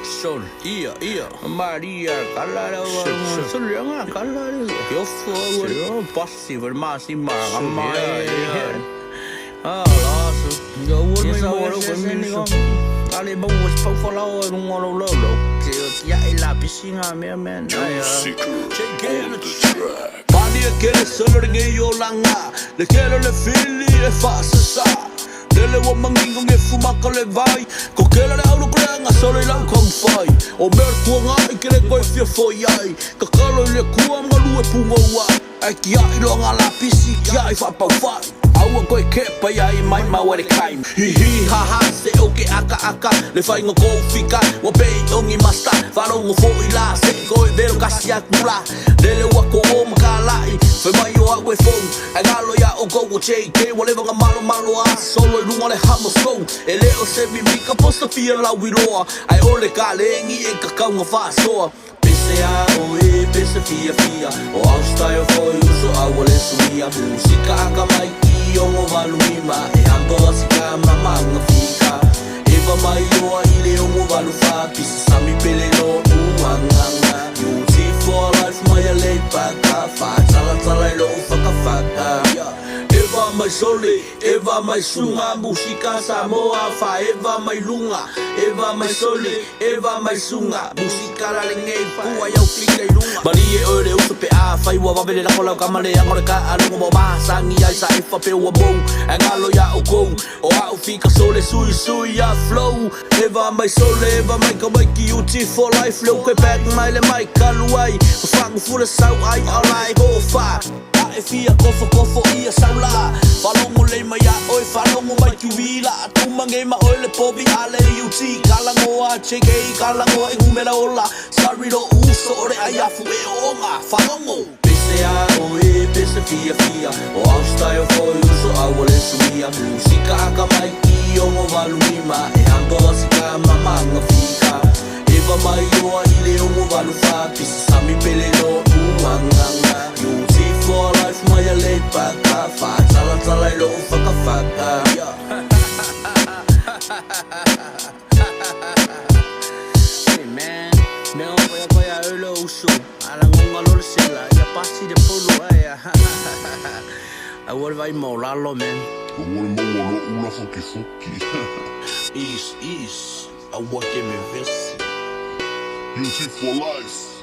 Sol, Ea, Maria, Kalala, Sulyanga, Kalala, Yofu, Possible Massima, Lost, the woman more Ali was Pofalo, and one of Lolo, Yaila Pisina, man, Bali again, Summer Yolanga, the Kerala Philly, the fastest. Dele wa mangingo nge fumaka le vai Ko kela le aulu kurenga sore lau kong fai O mer kua ngai kere koe fia foi ai Ka kalo le kua ngalu e punga ua Ai ki ai loa la pisi ki ai whapau fai Aua koe kepa iai mai mawere kaim Hi ha ha se oke aka Le whai ngā kou whika Wa pei ongi masta Wharongo fo i la Se koe vero kasi akula Dele wa ko o makalai Whai mai o a koe fong Ai ngalo ya o kou o JK Wa lewa ngā malo a Solo i runga le hamo skou E leo se mimika posta fia lau i roa Ai ole ka lengi e kakau ngā whasoa Pese a oe, pese fia O au style foi uso aua le suia Musika aka mai ki o ngo valumima E amboa sika mamanga fika Eva mai oa i le o ngo valufa Pisisami pele no uanganga UT4LIFE mai a lei paka Whaatala i lo whakawhaka Eva mai sole, Eva mai sunga Musika Samoa fa Eva mai lunga Eva mai sole, Eva mai sunga Musika la lengei pua iau fika i lunga Bali e ore uso pe a Whai ua wawele la kolau kamale Angore ka alungo mo mahasangi ai sa efa pe ua mou Angalo ya o kou O au fika sole sui ya flow Eva mai sole, Eva mai ka mai ki UT4LIFE Leu koe pek mai le mai kaluai Whangu fura sau ai alai ho wha E fia kofo ia saula Whalongo le mai a oi whalongo mai ki wila Tumange ma oi le povi a le UT Kalango a JK kalango e humera ola Sariro uso ore ai afu e onga Whalongo Pese a oi, pese fia O au style foi uso aua le suia Musika aka mai ki ongo valumima E amboa sika mamanga fika Eva mai oa i le ongo valufa Pisisami pele no uanganga UT4LIFE mai a lei paka Whaatala i lo whakawhaka Hey man, mea koe a ulo usu Alangonga lole sela, ia pasi de pulu aia A wale vai mau lalo man A wale mau alo ula fuki Is, a wake me vesi UT4LIFE